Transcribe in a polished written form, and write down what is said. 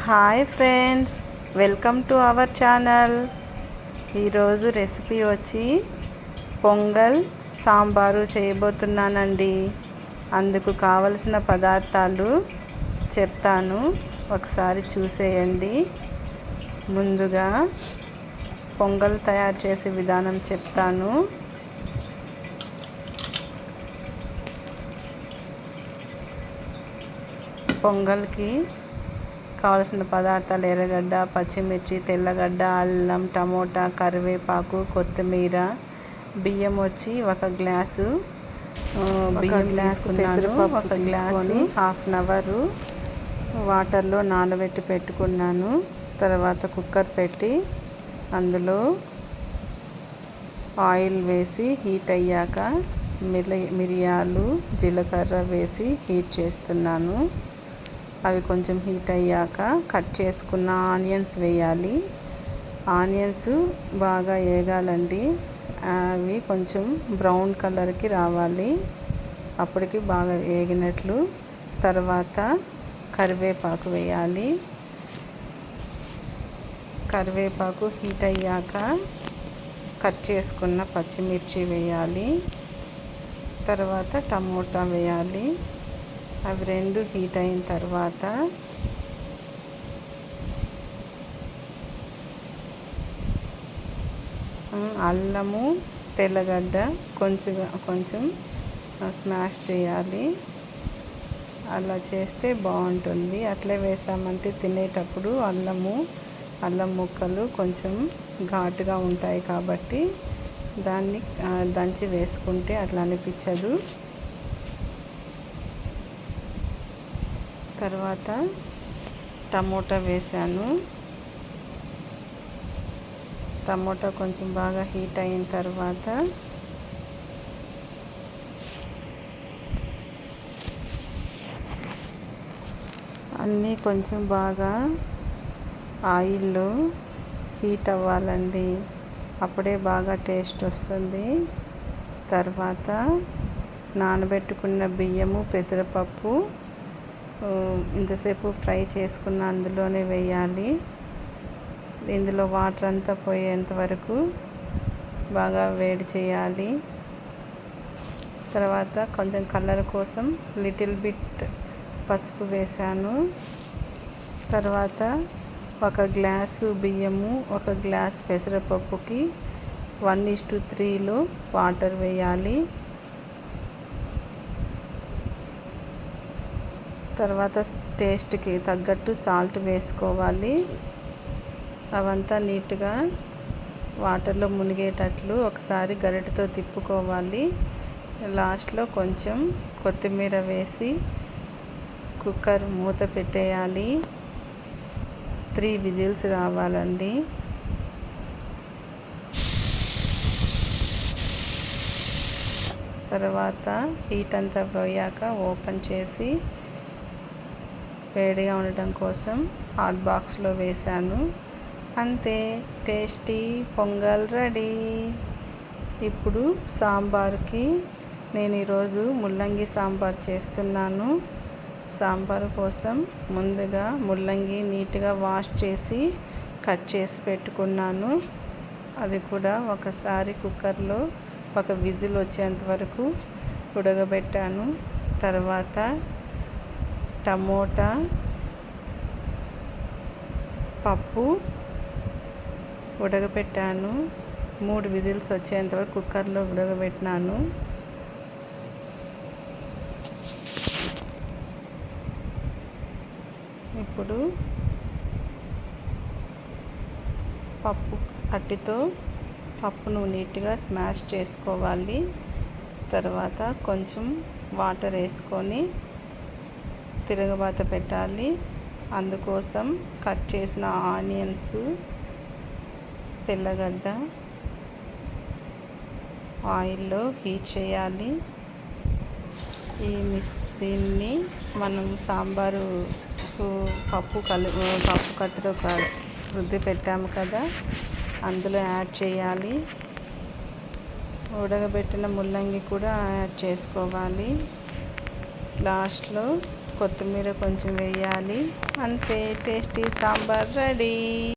Hi friends, welcome to our channel. ఈరోజు recipe వచ్చి పొంగల్ సాంబారు చేయబోతున్నానండి. అందుకు కావలసిన పదార్థాలు చెప్తాను, ఒకసారి చూసేయండి. ముందుగా పొంగల్ తయారు చేసే విధానం చెప్తాను. పొంగల్కి కావలసిన పదార్థాలు: ఎర్రగడ్డ, పచ్చిమిర్చి, తెల్లగడ్డ, అల్లం, టమోటా, కరివేపాకు, కొత్తిమీర. బియ్యం వచ్చి ఒక గ్లాసు బియ్యం తీసుకున్నాను. ఒక గ్లాసు హాఫ్ అన్ అవర్ వాటర్లో నానబెట్టి పెట్టుకున్నాను. తర్వాత కుక్కర్ పెట్టి అందులో ఆయిల్ వేసి హీట్ అయ్యాక మిరియాలు, జీలకర్ర వేసి హీట్ చేస్తున్నాను. అవి కొంచెం హీట్ అయ్యాక కట్ చేసుకున్న ఆనియన్స్ వేయాలి. ఆనియన్స్ బాగా వేగాలండి. అవి కొంచెం బ్రౌన్ కలర్కి రావాలి, అప్పటికి బాగా వేగినట్లు. తర్వాత కరివేపాకు వేయాలి. కరివేపాకు హీట్ అయ్యాక కట్ చేసుకున్న పచ్చిమిర్చి వేయాలి. తర్వాత టమోటా వేయాలి. అవి రెండు హీట్ అయిన తర్వాత అల్లము, తెల్లగడ్డ కొంచెం స్మాష్ చేయాలి. అలా చేస్తే బాగుంటుంది. అట్లే వేసామంటే తినేటప్పుడు అల్లం ముక్కలు కొంచెం ఘాటుగా ఉంటాయి కాబట్టి దాన్ని దంచి వేసుకుంటే అట్లా అనిపించదు. తర్వాత టమోటా వేసాను. టమోటా కొంచెం బాగా హీట్ అయిన తర్వాత అన్నీ కొంచెం బాగా ఆయిల్లో హీట్ అవ్వాలండి, అప్పుడే బాగా టేస్ట్ వస్తుంది. తర్వాత నానబెట్టుకున్న బియ్యము, పెసరపప్పు ఇంతసేపు ఫ్రై చేసుకున్న అందులోనే వేయాలి. ఇందులో వాటర్ అంతా పోయేంత వరకు బాగా వేడి చేయాలి. తర్వాత కొంచెం కలర్ కోసం లిటిల్ బిట్ పసుపు వేసాను. తర్వాత ఒక గ్లాసు బియ్యము, ఒక గ్లాస్ పెసరపప్పుకి 1:3 వాటర్ వేయాలి. తర్వాత టేస్ట్కి తగ్గట్టు సాల్ట్ వేసుకోవాలి. అవంతా నీట్గా వాటర్లో మునిగేటట్లు ఒకసారి గరిటెతో తిప్పుకోవాలి. లాస్ట్లో కొంచెం కొత్తిమీర వేసి కుక్కర్ మూత పెట్టేయాలి. 3 విజిల్స్ రావాలండి. తర్వాత హీట్ అంతా పోయాక ఓపెన్ చేసి వేడిగా ఉండటం కోసం హాట్ బాక్స్లో వేసాను. అంతే, టేస్టీ పొంగల్ రెడీ. ఇప్పుడు సాంబార్కి నేను ఈరోజు ముల్లంగి సాంబార్ చేస్తున్నాను. సాంబార్ కోసం ముందుగా ముల్లంగి నీట్గా వాష్ చేసి కట్ చేసి పెట్టుకున్నాను. అది కూడా ఒకసారి కుక్కర్లో ఒక విజిల్ వచ్చేంత వరకు ఉడకబెట్టాను. తర్వాత టమోటా, పప్పు ఉడకబెట్టాను. 3 విజిల్స్ వచ్చేంత వరకు కుక్కర్లో ఉడకబెట్టినాను. ఇప్పుడు పప్పు కట్టితో పప్పును నీట్గా స్మాష్ చేసుకోవాలి. తర్వాత కొంచెం వాటర్ వేసుకొని తిరగబాత పెట్టాలి. అందుకోసం కట్ చేసిన ఆనియన్స్, తెల్లగడ్డ ఆయిల్లో హీట్ చేయాలి. దీన్ని మనం సాంబారు పప్పు కట్టుతో రుద్ది పెట్టాము కదా, అందులో యాడ్ చేయాలి. ఉడకబెట్టిన ముల్లంగి కూడా యాడ్ చేసుకోవాలి. లాస్ట్లో కొత్తిమీర కొంచెం వేయాలి. అంతే, టేస్టీ సాంబార్ రెడీ.